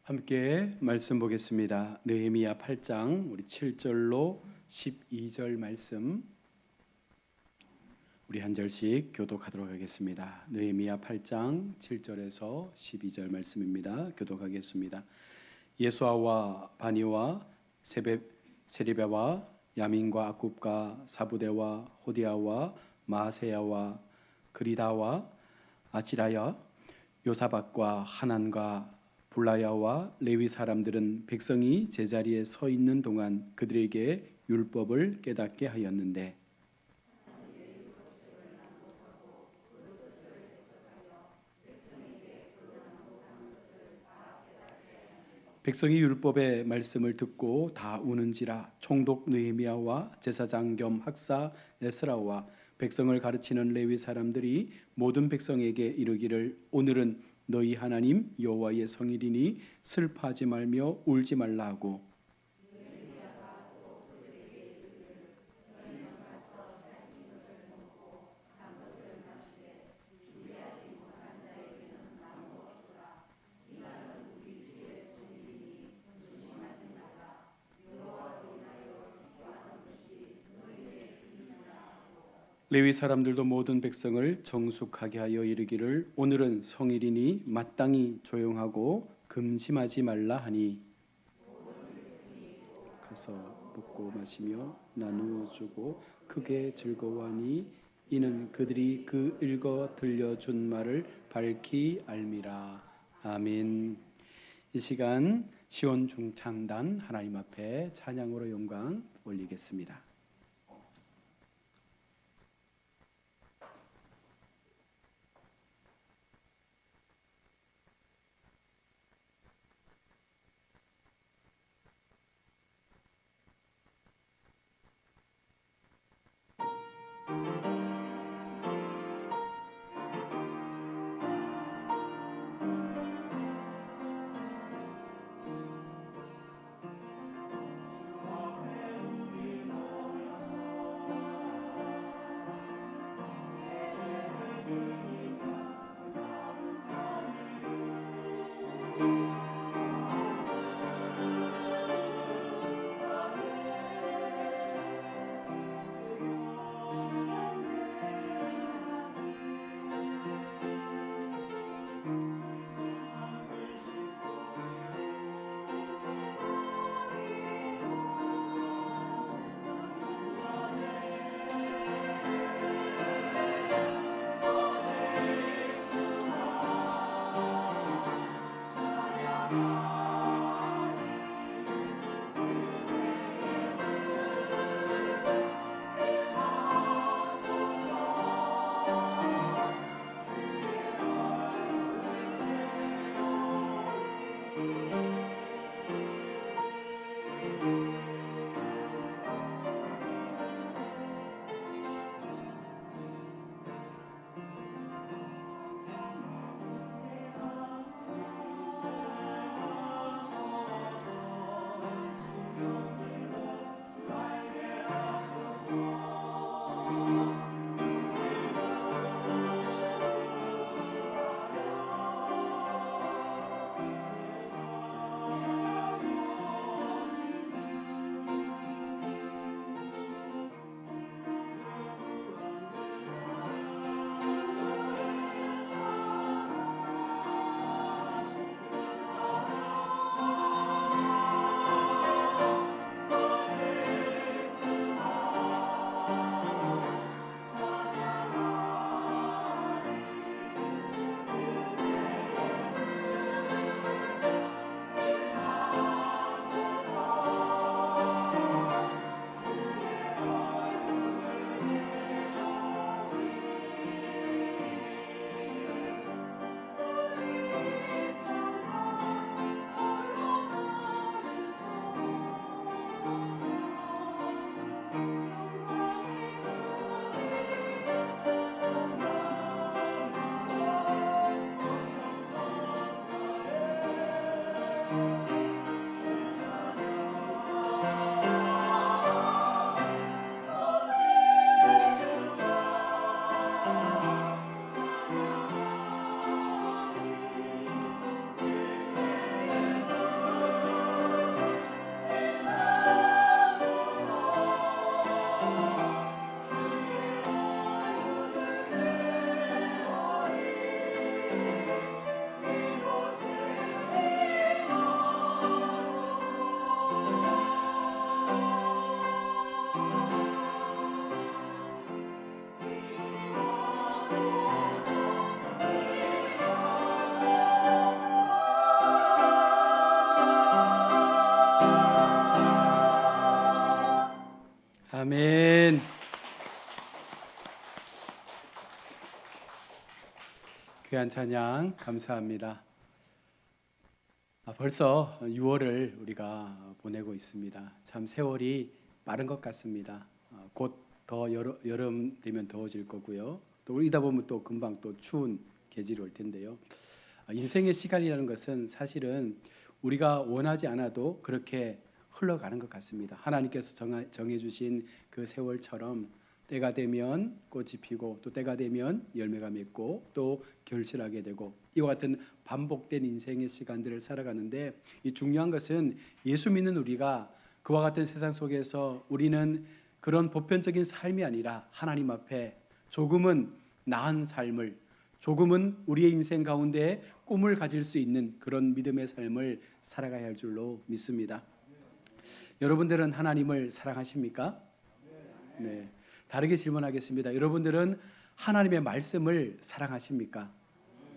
함께 말씀 보겠습니다. 느헤미야 8장 우리 7절로 12절 말씀 우리 한 절씩 교독하도록 하겠습니다. 느헤미야 8장 7절에서 12절 말씀입니다. 교독하겠습니다. 예수아와 바니와 세리베와 야민과 아굽과 사부대와 호디아와 마세야와 그리다와 아치라야 요사박과 하난과 불라야와 레위 사람들은 백성이 제자리에 서 있는 동안 그들에게 율법을 깨닫게 하였는데 백성이 율법의 말씀을 듣고 다 우는지라. 총독 느헤미야와 제사장 겸 학사 에스라와 백성을 가르치는 레위 사람들이 모든 백성에게 이르기를 오늘은 너희 하나님 여호와의 성일이니 슬퍼하지 말며 울지 말라 하고 레위 사람들도 모든 백성을 정숙하게 하여 이르기를 오늘은 성일이니 마땅히 조용하고 금심하지 말라 하니 가서 먹고 마시며 나누어 주고 크게 즐거워하니 이는 그들이 그 읽어 들려준 말을 밝히 알미라. 아멘. 이 시간 시온 중창단 하나님 앞에 찬양으로 영광 올리겠습니다. 귀한 찬양 감사합니다. 벌써 6월을 우리가 보내고 있습니다. 참 세월이 빠른 것 같습니다. 곧 더 여름 되면 더워질 거고요. 또 우리다 보면 또 금방 또 추운 계절이 올 텐데요. 인생의 시간이라는 것은 사실은 우리가 원하지 않아도 그렇게 흘러가는 것 같습니다. 하나님께서 정해주신 그 세월처럼 때가 되면 꽃이 피고 또 때가 되면 열매가 맺고 또 결실하게 되고 이와 같은 반복된 인생의 시간들을 살아가는데 이 중요한 것은 예수 믿는 우리가 그와 같은 세상 속에서 우리는 그런 보편적인 삶이 아니라 하나님 앞에 조금은 나은 삶을 조금은 우리의 인생 가운데 꿈을 가질 수 있는 그런 믿음의 삶을 살아가야 할 줄로 믿습니다. 여러분들은 하나님을 사랑하십니까? 네. 다르게 질문하겠습니다. 여러분들은 하나님의 말씀을 사랑하십니까?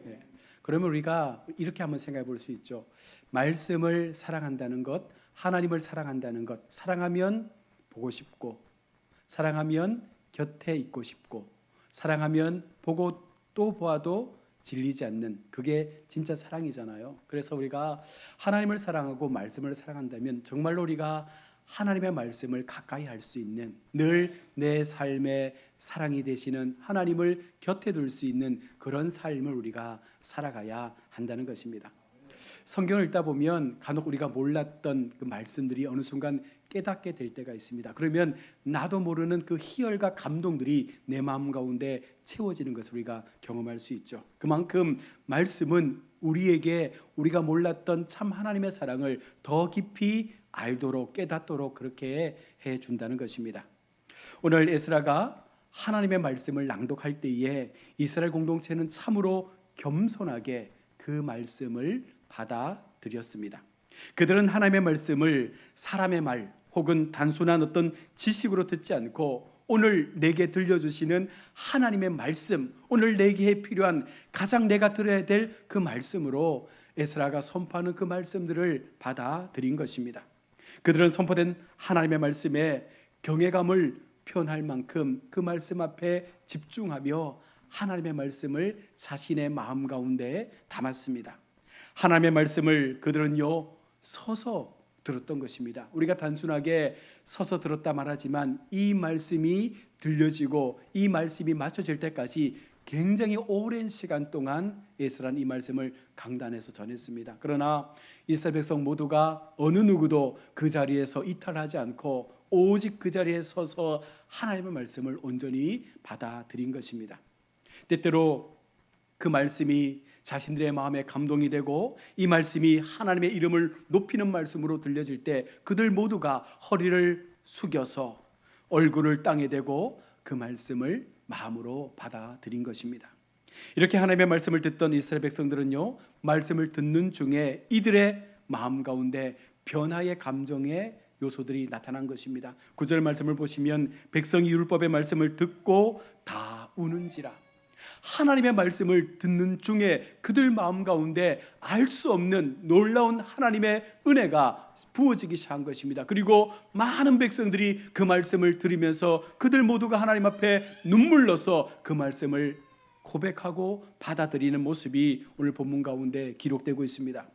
네. 그러면 우리가 이렇게 한번 생각해 볼 수 있죠. 말씀을 사랑한다는 것, 하나님을 사랑한다는 것, 사랑하면 보고 싶고, 사랑하면 곁에 있고 싶고, 사랑하면 보고 또 보아도 질리지 않는 그게 진짜 사랑이잖아요. 그래서 우리가 하나님을 사랑하고 말씀을 사랑한다면 정말로 우리가 하나님의 말씀을 가까이 할 수 있는 늘 내 삶의 사랑이 되시는 하나님을 곁에 둘 수 있는 그런 삶을 우리가 살아가야 한다는 것입니다. 성경을 읽다 보면 간혹 우리가 몰랐던 그 말씀들이 어느 순간 깨닫게 될 때가 있습니다. 그러면 나도 모르는 그 희열과 감동들이 내 마음 가운데 채워지는 것을 우리가 경험할 수 있죠. 그만큼 말씀은 우리에게 우리가 몰랐던 참 하나님의 사랑을 더 깊이 알도록 깨닫도록 그렇게 해준다는 것입니다. 오늘 에스라가 하나님의 말씀을 낭독할 때에 이스라엘 공동체는 참으로 겸손하게 그 말씀을 받아들였습니다. 그들은 하나님의 말씀을 사람의 말 혹은 단순한 어떤 지식으로 듣지 않고 오늘 내게 들려주시는 하나님의 말씀, 오늘 내게 필요한 가장 내가 들어야 될 그 말씀으로 에스라가 선포하는 그 말씀들을 받아들인 것입니다. 그들은 선포된 하나님의 말씀에 경외감을 표현할 만큼 그 말씀 앞에 집중하며 하나님의 말씀을 자신의 마음 가운데 담았습니다. 하나님의 말씀을 그들은요 서서 들었던 것입니다. 우리가 단순하게 서서 들었다 말하지만 이 말씀이 들려지고 이 말씀이 맞춰질 때까지 굉장히 오랜 시간 동안 에스라는 이 말씀을 강단에서 전했습니다. 그러나 이스라엘 백성 모두가 어느 누구도 그 자리에서 이탈하지 않고 오직 그 자리에 서서 하나님의 말씀을 온전히 받아들인 것입니다. 때때로 그 말씀이 자신들의 마음에 감동이 되고 이 말씀이 하나님의 이름을 높이는 말씀으로 들려질 때 그들 모두가 허리를 숙여서 얼굴을 땅에 대고 그 말씀을 마음으로 받아들인 것입니다. 이렇게 하나님의 말씀을 듣던 이스라엘 백성들은요 말씀을 듣는 중에 이들의 마음 가운데 변화의 감정의 요소들이 나타난 것입니다. 9절 말씀을 보시면 백성이 율법의 말씀을 듣고 다 우는지라. 하나님의 말씀을 듣는 중에 그들 마음 가운데 알 수 없는 놀라운 하나님의 은혜가 부어지기 시작한 것입니다. 그리고 많은 백성들이 그 말씀을 들으면서 그들 모두가 하나님 앞에 눈물로서 그 말씀을 고백하고 받아들이는 모습이 오늘 본문 가운데 기록되고 있습니다.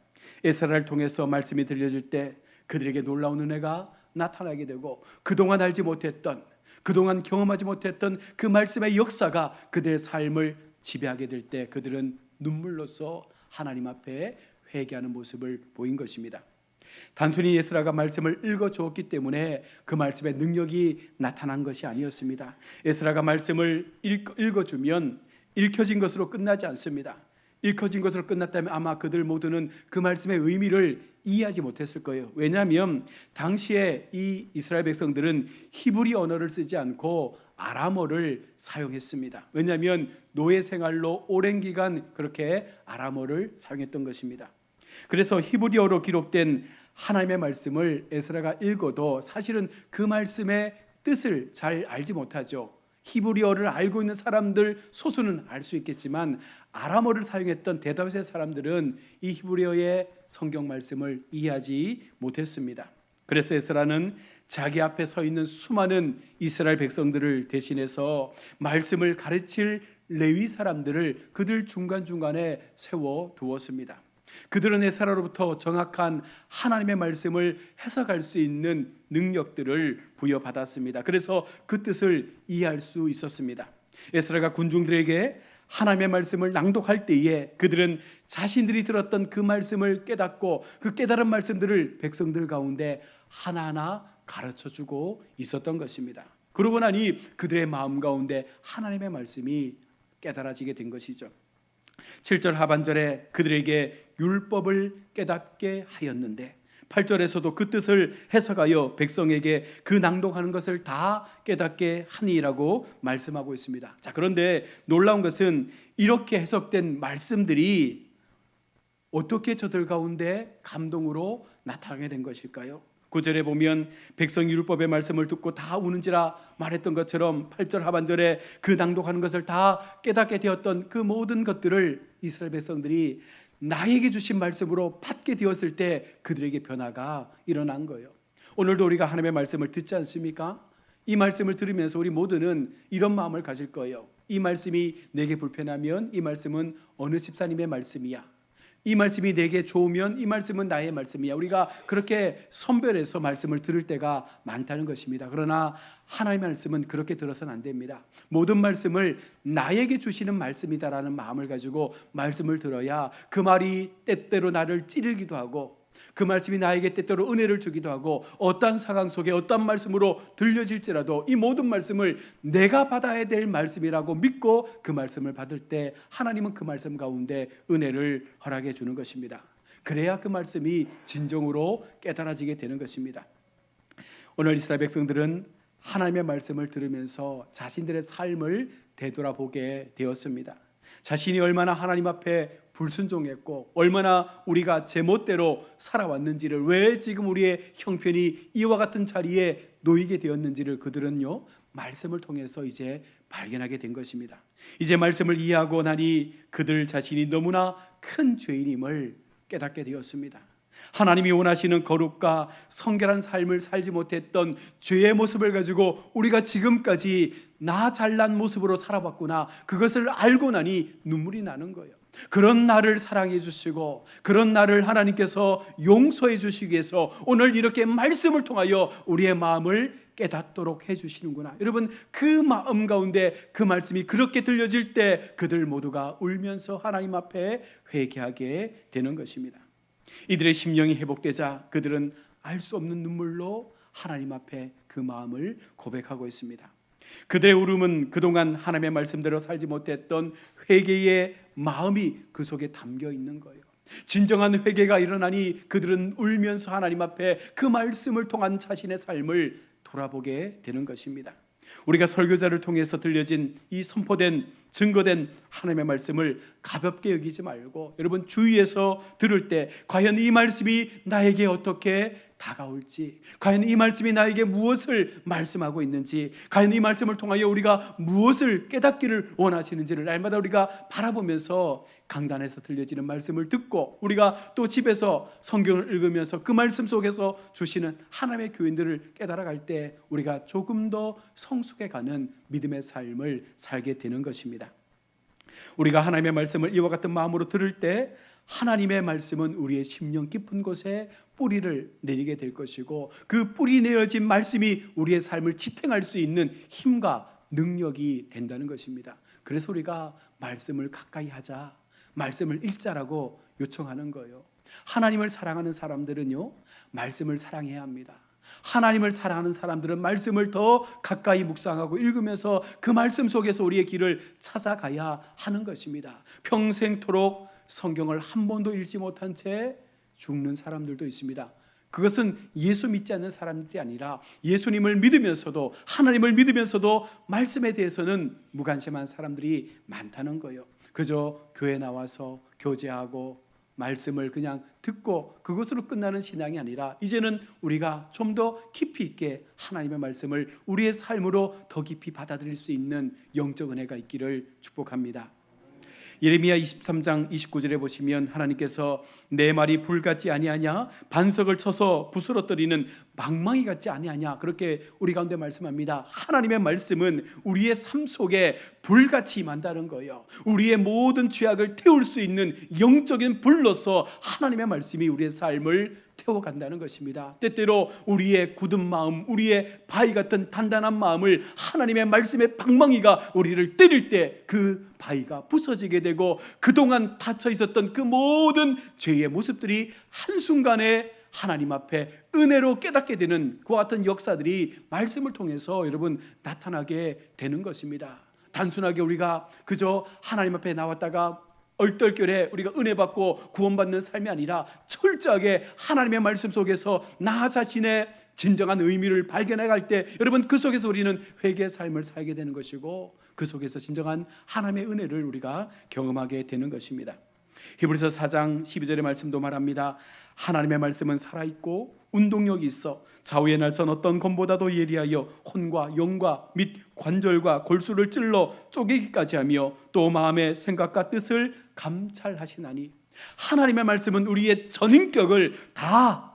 에스라를 통해서 말씀이 들려질 때 그들에게 놀라운 은혜가 나타나게 되고 그동안 알지 못했던 그동안 경험하지 못했던 그 말씀의 역사가 그들의 삶을 지배하게 될 때 그들은 눈물로써 하나님 앞에 회개하는 모습을 보인 것입니다. 단순히 에스라가 말씀을 읽어주었기 때문에 그 말씀의 능력이 나타난 것이 아니었습니다. 에스라가 말씀을 읽어주면 읽혀진 것으로 끝나지 않습니다. 읽혀진 것으로 끝났다면 아마 그들 모두는 그 말씀의 의미를 이해하지 못했을 거예요. 왜냐하면 당시에 이 이스라엘 백성들은 히브리 언어를 쓰지 않고 아람어를 사용했습니다. 왜냐하면 노예 생활로 오랜 기간 그렇게 아람어를 사용했던 것입니다. 그래서 히브리어로 기록된 하나님의 말씀을 에스라가 읽어도 사실은 그 말씀의 뜻을 잘 알지 못하죠. 히브리어를 알고 있는 사람들 소수는 알 수 있겠지만 아람어를 사용했던 대다수의 사람들은 이 히브리어의 성경 말씀을 이해하지 못했습니다. 그래서 에스라는 자기 앞에 서 있는 수많은 이스라엘 백성들을 대신해서 말씀을 가르칠 레위 사람들을 그들 중간중간에 세워 두었습니다. 그들은 에스라로부터 정확한 하나님의 말씀을 해석할 수 있는 능력들을 부여받았습니다. 그래서 그 뜻을 이해할 수 있었습니다. 에스라가 군중들에게 하나님의 말씀을 낭독할 때에 그들은 자신들이 들었던 그 말씀을 깨닫고 그 깨달은 말씀들을 백성들 가운데 하나하나 가르쳐주고 있었던 것입니다. 그러고 나니 그들의 마음 가운데 하나님의 말씀이 깨달아지게 된 것이죠. 7절 하반절에 그들에게 율법을 깨닫게 하였는데 8절에서도 그 뜻을 해석하여 백성에게 그 낭독하는 것을 다 깨닫게 하니라고 말씀하고 있습니다. 자, 그런데 놀라운 것은 이렇게 해석된 말씀들이 어떻게 저들 가운데 감동으로 나타나게 된 것일까요? 9절에 보면 백성이 율법의 말씀을 듣고 다 우는지라 말했던 것처럼 8절 하반절에 그 낭독하는 것을 다 깨닫게 되었던 그 모든 것들을 이스라엘 백성들이 나에게 주신 말씀으로 받게 되었을 때 그들에게 변화가 일어난 거예요. 오늘도 우리가 하나님의 말씀을 듣지 않습니까? 이 말씀을 들으면서 우리 모두는 이런 마음을 가질 거예요. 이 말씀이 내게 불편하면 이 말씀은 어느 집사님의 말씀이야. 이 말씀이 내게 좋으면 이 말씀은 나의 말씀이야. 우리가 그렇게 선별해서 말씀을 들을 때가 많다는 것입니다. 그러나 하나님의 말씀은 그렇게 들어서는 안 됩니다. 모든 말씀을 나에게 주시는 말씀이다라는 마음을 가지고 말씀을 들어야 그 말이 때때로 나를 찌르기도 하고 그 말씀이 나에게 때때로 은혜를 주기도 하고 어떠한 상황 속에 어떠한 말씀으로 들려질지라도 이 모든 말씀을 내가 받아야 될 말씀이라고 믿고 그 말씀을 받을 때 하나님은 그 말씀 가운데 은혜를 허락해 주는 것입니다. 그래야 그 말씀이 진정으로 깨달아지게 되는 것입니다. 오늘 이스라엘 백성들은 하나님의 말씀을 들으면서 자신들의 삶을 되돌아보게 되었습니다. 자신이 얼마나 하나님 앞에 불순종했고 얼마나 우리가 제멋대로 살아왔는지를, 왜 지금 우리의 형편이 이와 같은 자리에 놓이게 되었는지를 그들은요 말씀을 통해서 이제 발견하게 된 것입니다. 이제 말씀을 이해하고 나니 그들 자신이 너무나 큰 죄인임을 깨닫게 되었습니다. 하나님이 원하시는 거룩과 성결한 삶을 살지 못했던 죄의 모습을 가지고 우리가 지금까지 나 잘난 모습으로 살아왔구나, 그것을 알고 나니 눈물이 나는 거예요. 그런 나를 사랑해 주시고 그런 나를 하나님께서 용서해 주시기 위해서 오늘 이렇게 말씀을 통하여 우리의 마음을 깨닫도록 해주시는구나. 여러분, 그 마음 가운데 그 말씀이 그렇게 들려질 때 그들 모두가 울면서 하나님 앞에 회개하게 되는 것입니다. 이들의 심령이 회복되자 그들은 알 수 없는 눈물로 하나님 앞에 그 마음을 고백하고 있습니다. 그들의 울음은 그동안 하나님의 말씀대로 살지 못했던 회개의 마음이 그 속에 담겨 있는 거예요. 진정한 회개가 일어나니 그들은 울면서 하나님 앞에 그 말씀을 통한 자신의 삶을 돌아보게 되는 것입니다. 우리가 설교자를 통해서 들려진 이 선포된 증거된 하나님의 말씀을 가볍게 여기지 말고 여러분 주위에서 들을 때 과연 이 말씀이 나에게 어떻게 다가올지, 과연 이 말씀이 나에게 무엇을 말씀하고 있는지, 과연 이 말씀을 통하여 우리가 무엇을 깨닫기를 원하시는지를 날마다 우리가 바라보면서 강단에서 들려지는 말씀을 듣고 우리가 또 집에서 성경을 읽으면서 그 말씀 속에서 주시는 하나님의 교인들을 깨달아갈 때 우리가 조금 더 성숙해가는 믿음의 삶을 살게 되는 것입니다. 우리가 하나님의 말씀을 이와 같은 마음으로 들을 때 하나님의 말씀은 우리의 심령 깊은 곳에 뿌리를 내리게 될 것이고 그 뿌리 내어진 말씀이 우리의 삶을 지탱할 수 있는 힘과 능력이 된다는 것입니다. 그래서 우리가 말씀을 가까이 하자, 말씀을 읽자라고 요청하는 거예요. 하나님을 사랑하는 사람들은요 말씀을 사랑해야 합니다. 하나님을 사랑하는 사람들은 말씀을 더 가까이 묵상하고 읽으면서 그 말씀 속에서 우리의 길을 찾아가야 하는 것입니다. 평생토록 성경을 한 번도 읽지 못한 채 죽는 사람들도 있습니다. 그것은 예수 믿지 않는 사람들이 아니라 예수님을 믿으면서도 하나님을 믿으면서도 말씀에 대해서는 무관심한 사람들이 많다는 거예요. 그저 교회 나와서 교제하고 말씀을 그냥 듣고 그것으로 끝나는 신앙이 아니라 이제는 우리가 좀 더 깊이 있게 하나님의 말씀을 우리의 삶으로 더 깊이 받아들일 수 있는 영적 은혜가 있기를 축복합니다. 예레미야 23장 29절에 보시면 하나님께서 내 말이 불같지 아니하냐, 반석을 쳐서 부스러뜨리는 망망이 같지 아니하냐, 그렇게 우리 가운데 말씀합니다. 하나님의 말씀은 우리의 삶 속에 불같이 임한다는 거예요. 우리의 모든 죄악을 태울 수 있는 영적인 불로서 하나님의 말씀이 우리의 삶을 태워간다는 것입니다. 때때로 우리의 굳은 마음, 우리의 바위 같은 단단한 마음을 하나님의 말씀의 방망이가 우리를 때릴 때 그 바위가 부서지게 되고 그동안 닫혀 있었던 그 모든 죄의 모습들이 한순간에 하나님 앞에 은혜로 깨닫게 되는 그와 같은 역사들이 말씀을 통해서 여러분 나타나게 되는 것입니다. 단순하게 우리가 그저 하나님 앞에 나왔다가 얼떨결에 우리가 은혜 받고 구원받는 삶이 아니라 철저하게 하나님의 말씀 속에서 나 자신의 진정한 의미를 발견해 갈 때 여러분 그 속에서 우리는 회개의 삶을 살게 되는 것이고 그 속에서 진정한 하나님의 은혜를 우리가 경험하게 되는 것입니다. 히브리서 4장 12절의 말씀도 말합니다. 하나님의 말씀은 살아있고 운동력이 있어 좌우의 날선 어떤 검보다도 예리하여 혼과 영과 및 관절과 골수를 찔러 쪼개기까지 하며 또 마음의 생각과 뜻을 감찰하시나니, 하나님의 말씀은 우리의 전인격을 다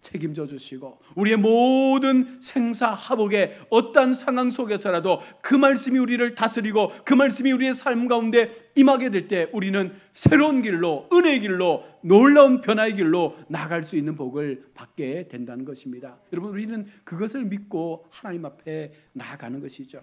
책임져 주시고 우리의 모든 생사하복의 어떠한 상황 속에서라도 그 말씀이 우리를 다스리고 그 말씀이 우리의 삶 가운데 임하게 될 때 우리는 새로운 길로, 은혜의 길로, 놀라운 변화의 길로 나아갈 수 있는 복을 받게 된다는 것입니다. 여러분, 우리는 그것을 믿고 하나님 앞에 나아가는 것이죠.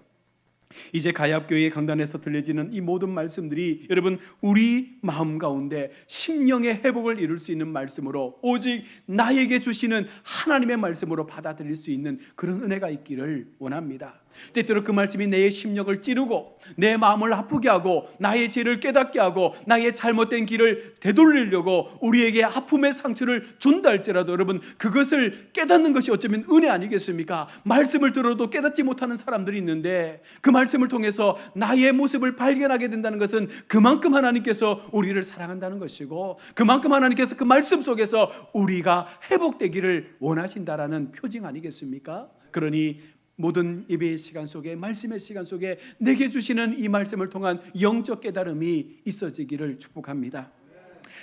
이제 가야교회 강단에서 들려지는 이 모든 말씀들이 여러분 우리 마음 가운데 심령의 회복을 이룰 수 있는 말씀으로, 오직 나에게 주시는 하나님의 말씀으로 받아들일 수 있는 그런 은혜가 있기를 원합니다. 때때로 그 말씀이 내 심령을 찌르고 내 마음을 아프게 하고 나의 죄를 깨닫게 하고 나의 잘못된 길을 되돌리려고 우리에게 아픔의 상처를 준다 할지라도 여러분 그것을 깨닫는 것이 어쩌면 은혜 아니겠습니까? 말씀을 들어도 깨닫지 못하는 사람들이 있는데 그 말씀을 통해서 나의 모습을 발견하게 된다는 것은 그만큼 하나님께서 우리를 사랑한다는 것이고 그만큼 하나님께서 그 말씀 속에서 우리가 회복되기를 원하신다라는 표징 아니겠습니까? 그러니 모든 예배의 시간 속에, 말씀의 시간 속에 내게 주시는 이 말씀을 통한 영적 깨달음이 있어지기를 축복합니다.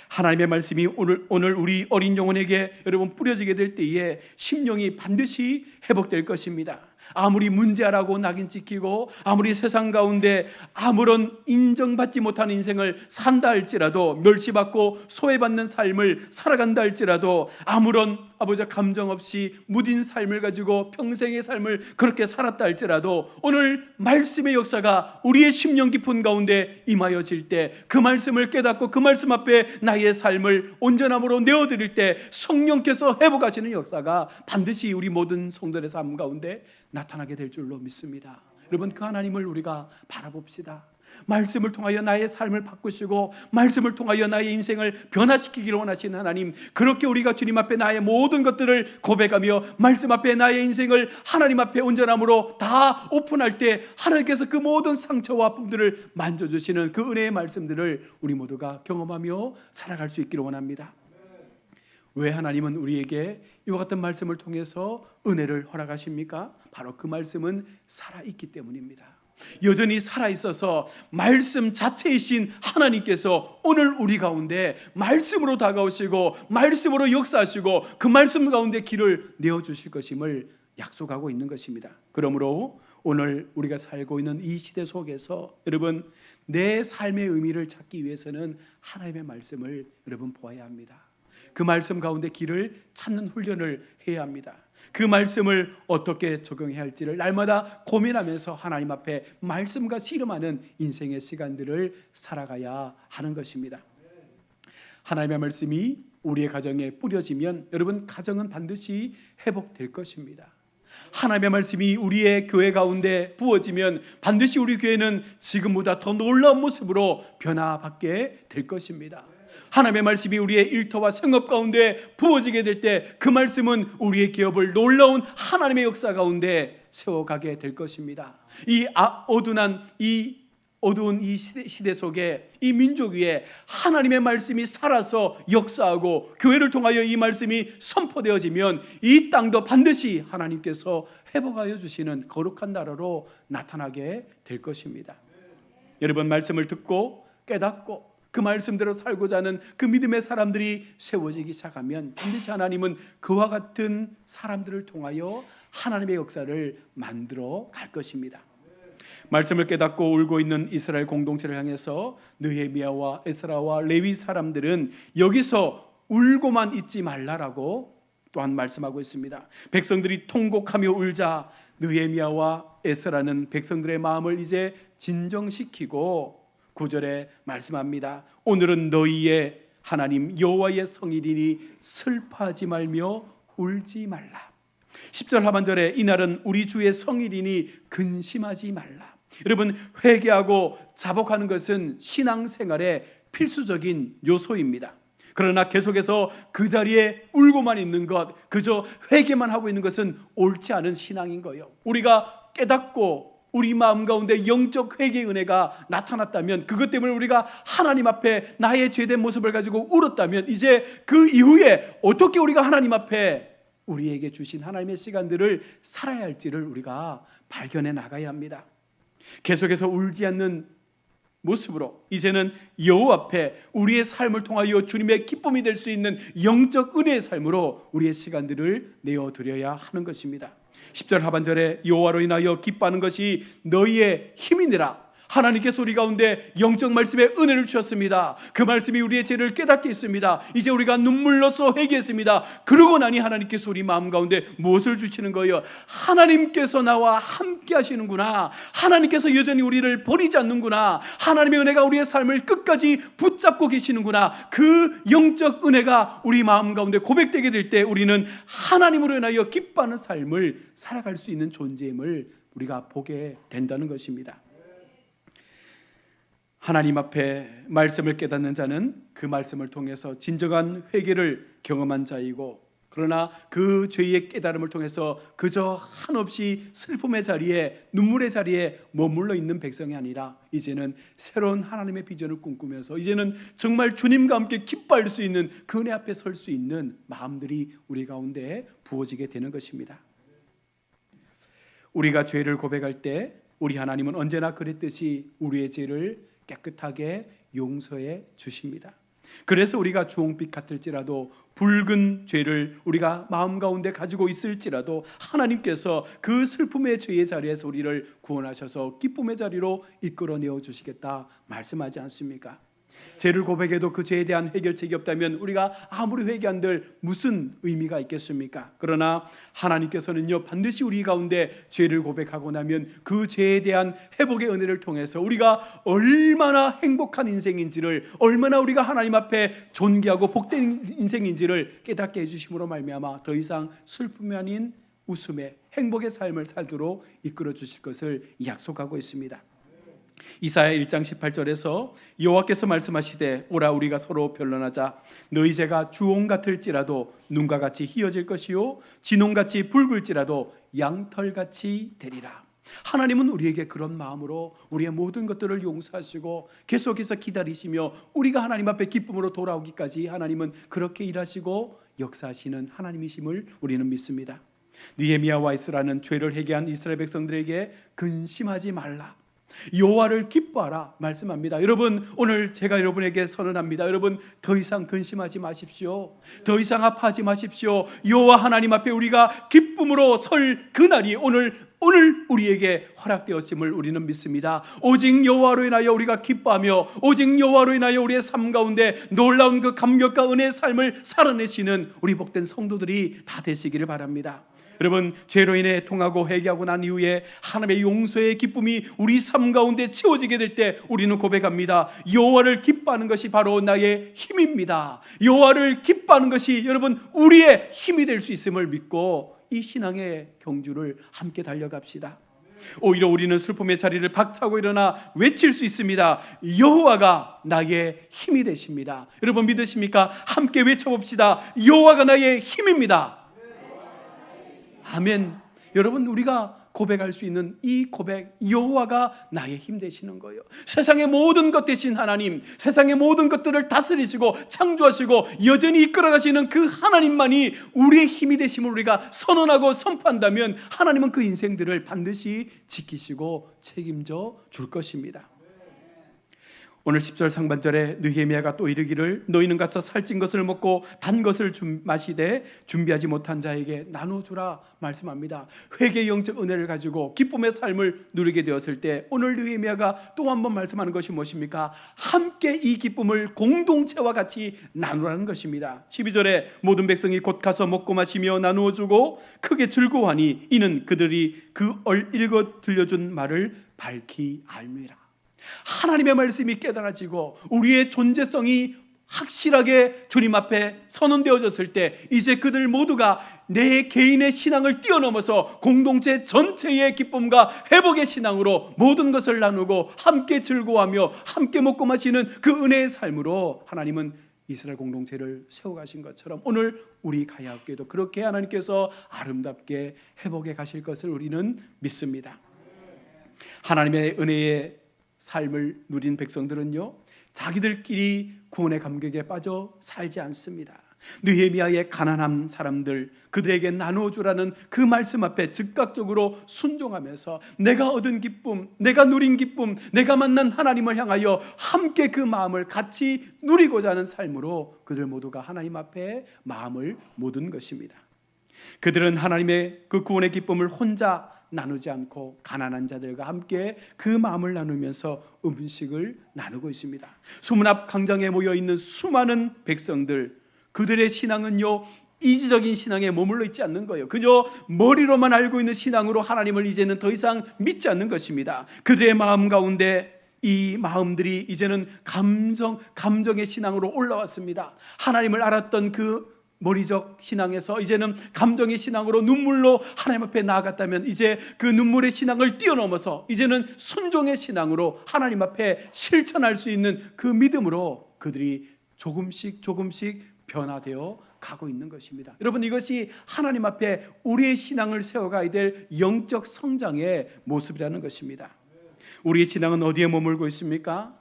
하나님의 말씀이 오늘 우리 어린 영혼에게 여러분 뿌려지게 될 때에 심령이 반드시 회복될 것입니다. 아무리 문제라고 낙인 찍히고 아무리 세상 가운데 아무런 인정받지 못하는 인생을 산다 할지라도, 멸시받고 소외받는 삶을 살아간다 할지라도, 아무런 감정 없이 무딘 삶을 가지고 평생의 삶을 그렇게 살았다 할지라도 오늘 말씀의 역사가 우리의 심령 깊은 가운데 임하여질 때 그 말씀을 깨닫고 그 말씀 앞에 나의 삶을 온전함으로 내어드릴 때 성령께서 회복하시는 역사가 반드시 우리 모든 성도의 삶 가운데 나타나게 될 줄로 믿습니다. 여러분, 그 하나님을 우리가 바라봅시다. 말씀을 통하여 나의 삶을 바꾸시고 말씀을 통하여 나의 인생을 변화시키기를 원하시는 하나님, 그렇게 우리가 주님 앞에 나의 모든 것들을 고백하며 말씀 앞에 나의 인생을 하나님 앞에 온전함으로 다 오픈할 때 하나님께서 그 모든 상처와 아픔들을 만져주시는 그 은혜의 말씀들을 우리 모두가 경험하며 살아갈 수 있기를 원합니다. 왜 하나님은 우리에게 이와 같은 말씀을 통해서 은혜를 허락하십니까? 바로 그 말씀은 살아있기 때문입니다. 여전히 살아있어서 말씀 자체이신 하나님께서 오늘 우리 가운데 말씀으로 다가오시고 말씀으로 역사하시고 그 말씀 가운데 길을 내어주실 것임을 약속하고 있는 것입니다. 그러므로 오늘 우리가 살고 있는 이 시대 속에서 여러분 내 삶의 의미를 찾기 위해서는 하나님의 말씀을 여러분 보아야 합니다. 그 말씀 가운데 길을 찾는 훈련을 해야 합니다. 그 말씀을 어떻게 적용해야 할지를 날마다 고민하면서 하나님 앞에 말씀과 씨름하는 인생의 시간들을 살아가야 하는 것입니다. 하나님의 말씀이 우리의 가정에 뿌려지면 여러분 가정은 반드시 회복될 것입니다. 하나님의 말씀이 우리의 교회 가운데 부어지면 반드시 우리 교회는 지금보다 더 놀라운 모습으로 변화받게 될 것입니다. 하나님의 말씀이 우리의 일터와 생업 가운데 부어지게 될 때 그 말씀은 우리의 기업을 놀라운 하나님의 역사 가운데 세워가게 될 것입니다. 이 어두운 이 시대 속에 이 민족 위에 하나님의 말씀이 살아서 역사하고 교회를 통하여 이 말씀이 선포되어지면 이 땅도 반드시 하나님께서 회복하여 주시는 거룩한 나라로 나타나게 될 것입니다. 여러분, 말씀을 듣고 깨닫고 그 말씀대로 살고자 하는 그 믿음의 사람들이 세워지기 시작하면 반드시 하나님은 그와 같은 사람들을 통하여 하나님의 역사를 만들어 갈 것입니다. 말씀을 깨닫고 울고 있는 이스라엘 공동체를 향해서 느헤미야와 에스라와 레위 사람들은 여기서 울고만 있지 말라라고 또한 말씀하고 있습니다. 백성들이 통곡하며 울자 느헤미야와 에스라는 백성들의 마음을 이제 진정시키고 9절에 말씀합니다. 오늘은 너희의 하나님 여호와의 성일이니 슬퍼하지 말며 울지 말라. 10절 하반절에 이날은 우리 주의 성일이니 근심하지 말라. 여러분, 회개하고 자복하는 것은 신앙생활의 필수적인 요소입니다. 그러나 계속해서 그 자리에 울고만 있는 것, 그저 회개만 하고 있는 것은 옳지 않은 신앙인 거예요. 우리가 깨닫고 우리 마음 가운데 영적 회개의 은혜가 나타났다면, 그것 때문에 우리가 하나님 앞에 나의 죄된 모습을 가지고 울었다면, 이제 그 이후에 어떻게 우리가 하나님 앞에 우리에게 주신 하나님의 시간들을 살아야 할지를 우리가 발견해 나가야 합니다. 계속해서 울지 않는 모습으로 이제는 여호와 앞에 우리의 삶을 통하여 주님의 기쁨이 될 수 있는 영적 은혜의 삶으로 우리의 시간들을 내어드려야 하는 것입니다. 10절 하반절에 여호와로 인하여 기뻐하는 것이 너희의 힘이니라. 하나님께서 우리 가운데 영적 말씀의 은혜를 주셨습니다. 그 말씀이 우리의 죄를 깨닫게 했습니다. 이제 우리가 눈물로써 회개했습니다. 그러고 나니 하나님께서 우리 마음 가운데 무엇을 주시는 거예요? 하나님께서 나와 함께 하시는구나. 하나님께서 여전히 우리를 버리지 않는구나. 하나님의 은혜가 우리의 삶을 끝까지 붙잡고 계시는구나. 그 영적 은혜가 우리 마음 가운데 고백되게 될 때 우리는 하나님으로 인하여 기뻐하는 삶을 살아갈 수 있는 존재임을 우리가 보게 된다는 것입니다. 하나님 앞에 말씀을 깨닫는 자는 그 말씀을 통해서 진정한 회개를 경험한 자이고, 그러나 그 죄의 깨달음을 통해서 그저 한없이 슬픔의 자리에, 눈물의 자리에 머물러 있는 백성이 아니라 이제는 새로운 하나님의 비전을 꿈꾸면서 이제는 정말 주님과 함께 기뻐할 수 있는 그 은혜 앞에 설 수 있는 마음들이 우리 가운데 부어지게 되는 것입니다. 우리가 죄를 고백할 때 우리 하나님은 언제나 그랬듯이 우리의 죄를 깨끗하게 용서해 주십니다. 그래서 우리가 주홍빛 같을지라도, 붉은 죄를 우리가 마음 가운데 가지고 있을지라도 하나님께서 그 슬픔의 죄의 자리에서 우리를 구원하셔서 기쁨의 자리로 이끌어내어 주시겠다 말씀하지 않습니까? 죄를 고백해도 그 죄에 대한 해결책이 없다면 우리가 아무리 회개한들 무슨 의미가 있겠습니까? 그러나 하나님께서는요, 반드시 우리 가운데 죄를 고백하고 나면 그 죄에 대한 회복의 은혜를 통해서 우리가 얼마나 행복한 인생인지를, 얼마나 우리가 하나님 앞에 존귀하고 복된 인생인지를 깨닫게 해주심으로 말미암아 더 이상 슬픔이 아닌 웃음의 행복의 삶을 살도록 이끌어 주실 것을 약속하고 있습니다. 이사야 1장 18절에서 여호와께서 말씀하시되 오라 우리가 서로 변론하자. 너희 죄가 주홍 같을지라도 눈과 같이 희어질 것이요 진홍같이 붉을지라도 양털같이 되리라. 하나님은 우리에게 그런 마음으로 우리의 모든 것들을 용서하시고 계속해서 기다리시며 우리가 하나님 앞에 기쁨으로 돌아오기까지 하나님은 그렇게 일하시고 역사하시는 하나님이심을 우리는 믿습니다. 느헤미야와 에스라는 죄를 회개한 이스라엘 백성들에게 근심하지 말라, 여호와를 기뻐하라 말씀합니다. 여러분, 오늘 제가 여러분에게 선언합니다. 여러분, 더 이상 근심하지 마십시오. 더 이상 아파하지 마십시오. 여호와 하나님 앞에 우리가 기쁨으로 설 그날이 오늘 우리에게 허락되었음을 우리는 믿습니다. 오직 여호와로 인하여 우리가 기뻐하며 오직 여호와로 인하여 우리의 삶 가운데 놀라운 그 감격과 은혜의 삶을 살아내시는 우리 복된 성도들이 다 되시기를 바랍니다. 여러분, 죄로 인해 통하고 회개하고 난 이후에 하나님의 용서의 기쁨이 우리 삶 가운데 채워지게 될 때 우리는 고백합니다. 여호와를 기뻐하는 것이 바로 나의 힘입니다. 여호와를 기뻐하는 것이 여러분 우리의 힘이 될 수 있음을 믿고 이 신앙의 경주를 함께 달려갑시다. 오히려 우리는 슬픔의 자리를 박차고 일어나 외칠 수 있습니다. 여호와가 나의 힘이 되십니다. 여러분 믿으십니까? 함께 외쳐봅시다. 여호와가 나의 힘입니다. 아멘. 여러분, 우리가 고백할 수 있는 이 고백, 여호와가 나의 힘 되시는 거예요. 세상의 모든 것 되신 하나님, 세상의 모든 것들을 다스리시고 창조하시고 여전히 이끌어가시는 그 하나님만이 우리의 힘이 되심을 우리가 선언하고 선포한다면 하나님은 그 인생들을 반드시 지키시고 책임져 줄 것입니다. 오늘 10절 상반절에 느헤미야가 또 이르기를 너희는 가서 살찐 것을 먹고 단 것을 마시되 준비하지 못한 자에게 나눠주라 말씀합니다. 회개의 영적 은혜를 가지고 기쁨의 삶을 누리게 되었을 때 오늘 느헤미야가 또 한 번 말씀하는 것이 무엇입니까? 함께 이 기쁨을 공동체와 같이 나누라는 것입니다. 12절에 모든 백성이 곧 가서 먹고 마시며 나누어 주고 크게 즐거워하니 이는 그들이 그 읽어 들려준 말을 밝히 알미라. 하나님의 말씀이 깨달아지고 우리의 존재성이 확실하게 주님 앞에 선언되어졌을 때 이제 그들 모두가 내 개인의 신앙을 뛰어넘어서 공동체 전체의 기쁨과 회복의 신앙으로 모든 것을 나누고 함께 즐거워하며 함께 먹고 마시는 그 은혜의 삶으로 하나님은 이스라엘 공동체를 세워가신 것처럼 오늘 우리 가야학교도 그렇게 하나님께서 아름답게 회복해 가실 것을 우리는 믿습니다. 하나님의 은혜의 삶을 누린 백성들은요, 자기들끼리 구원의 감격에 빠져 살지 않습니다. 느헤미야의 가난한 사람들, 그들에게 나눠주라는 그 말씀 앞에 즉각적으로 순종하면서 내가 얻은 기쁨, 내가 누린 기쁨, 내가 만난 하나님을 향하여 함께 그 마음을 같이 누리고자 하는 삶으로 그들 모두가 하나님 앞에 마음을 모은 것입니다. 그들은 하나님의 그 구원의 기쁨을 혼자 나누지 않고 가난한 자들과 함께 그 마음을 나누면서 음식을 나누고 있습니다. 수문 앞 광장에 모여있는 수많은 백성들, 그들의 신앙은요 이지적인 신앙에 머물러 있지 않는 거예요. 그저 머리로만 알고 있는 신앙으로 하나님을 이제는 더 이상 믿지 않는 것입니다. 그들의 마음 가운데 이 마음들이 이제는 감정의 신앙으로 올라왔습니다. 하나님을 알았던 그 머리적 신앙에서 이제는 감정의 신앙으로 눈물로 하나님 앞에 나아갔다면 이제 그 눈물의 신앙을 뛰어넘어서 이제는 순종의 신앙으로 하나님 앞에 실천할 수 있는 그 믿음으로 그들이 조금씩 변화되어 가고 있는 것입니다. 여러분, 이것이 하나님 앞에 우리의 신앙을 세워가야 될 영적 성장의 모습이라는 것입니다. 우리의 신앙은 어디에 머물고 있습니까?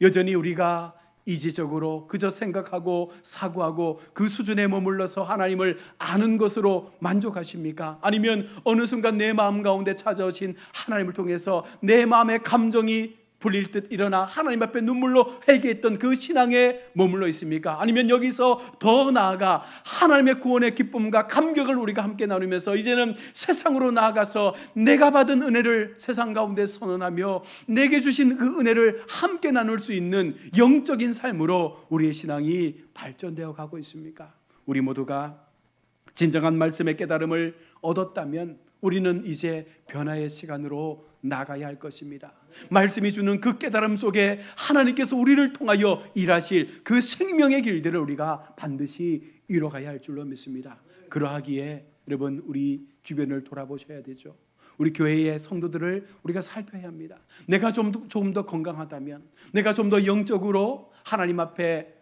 여전히 우리가 이지적으로 그저 생각하고 사고하고 그 수준에 머물러서 하나님을 아는 것으로 만족하십니까? 아니면 어느 순간 내 마음 가운데 찾아오신 하나님을 통해서 내 마음의 감정이 불릴 듯 일어나 하나님 앞에 눈물로 회개했던 그 신앙에 머물러 있습니까? 아니면 여기서 더 나아가 하나님의 구원의 기쁨과 감격을 우리가 함께 나누면서 이제는 세상으로 나아가서 내가 받은 은혜를 세상 가운데 선언하며 내게 주신 그 은혜를 함께 나눌 수 있는 영적인 삶으로 우리의 신앙이 발전되어 가고 있습니까? 우리 모두가 진정한 말씀의 깨달음을 얻었다면 우리는 이제 변화의 시간으로 나가야 할 것입니다. 말씀이 주는 그 깨달음 속에 하나님께서 우리를 통하여 일하실 그 생명의 길들을 우리가 반드시 이뤄가야 할 줄로 믿습니다. 그러하기에 여러분, 우리 주변을 돌아보셔야 되죠. 우리 교회의 성도들을 우리가 살펴야 합니다. 내가 좀 더 건강하다면, 내가 좀 더 영적으로 하나님 앞에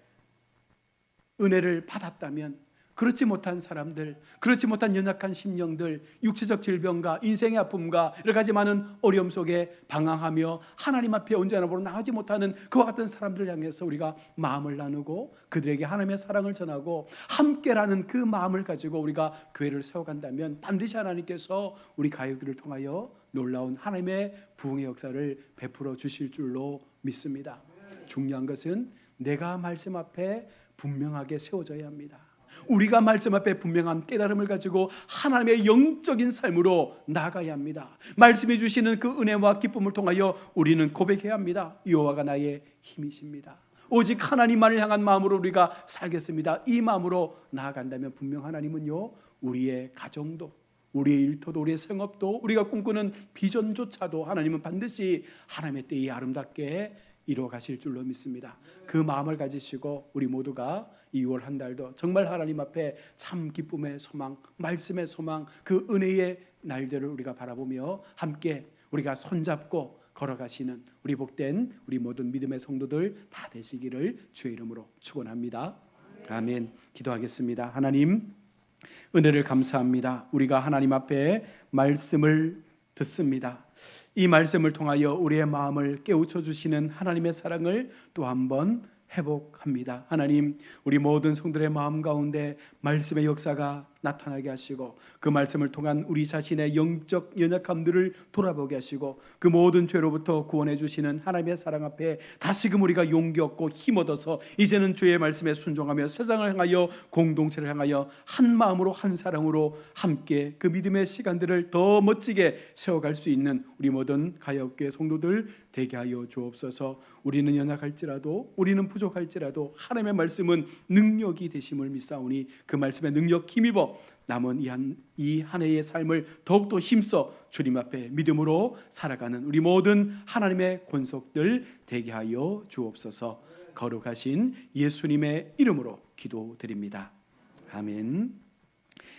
은혜를 받았다면, 그렇지 못한 사람들, 그렇지 못한 연약한 심령들, 육체적 질병과 인생의 아픔과 여러 가지 많은 어려움 속에 방황하며 하나님 앞에 언제나 보러 나가지 못하는 그와 같은 사람들을 향해서 우리가 마음을 나누고 그들에게 하나님의 사랑을 전하고 함께라는 그 마음을 가지고 우리가 교회를 세워간다면 반드시 하나님께서 우리 가요들을 통하여 놀라운 하나님의 부흥의 역사를 베풀어 주실 줄로 믿습니다. 중요한 것은 내가 말씀 앞에 분명하게 세워져야 합니다. 우리가 말씀 앞에 분명한 깨달음을 가지고 하나님의 영적인 삶으로 나아가야 합니다. 말씀해 주시는 그 은혜와 기쁨을 통하여 우리는 고백해야 합니다. 여호와가 나의 힘이십니다. 오직 하나님만을 향한 마음으로 우리가 살겠습니다. 이 마음으로 나아간다면 분명 하나님은요, 우리의 가정도, 우리의 일터도, 우리의 생업도, 우리가 꿈꾸는 비전조차도 하나님은 반드시 하나님의 때에 아름답게 이루어 가실 줄로 믿습니다. 그 마음을 가지시고 우리 모두가 2월 한 달도 정말 하나님 앞에 참 기쁨의 소망, 말씀의 소망, 그 은혜의 날들을 우리가 바라보며 함께 우리가 손잡고 걸어가시는 우리 복된 우리 모든 믿음의 성도들 다 되시기를 주의 이름으로 축원합니다. 아멘. 기도하겠습니다. 하나님, 은혜를 감사합니다. 우리가 하나님 앞에 말씀을 듣습니다. 이 말씀을 통하여 우리의 마음을 깨우쳐 주시는 하나님의 사랑을 또 한 번 회복합니다. 하나님, 우리 모든 성들의 마음 가운데 말씀의 역사가 나타나게 하시고 그 말씀을 통한 우리 자신의 영적 연약함들을 돌아보게 하시고 그 모든 죄로부터 구원해 주시는 하나님의 사랑 앞에 다시금 우리가 용기 얻고 힘 얻어서 이제는 주의 말씀에 순종하며 세상을 향하여 공동체를 향하여 한 마음으로 한 사랑으로 함께 그 믿음의 시간들을 더 멋지게 세워갈 수 있는 우리 모든 가야교회 성도들 되게 하여 주옵소서. 우리는 연약할지라도 우리는 부족할지라도 하나님의 말씀은 능력이 되심을 믿사오니 그 말씀의 능력 힘입어 남은 이 한 해의 삶을 더욱더 힘써 주님 앞에 믿음으로 살아가는 우리 모든 하나님의 권속들 되게 하여 주옵소서. 거룩하신 예수님의 이름으로 기도드립니다. 아멘.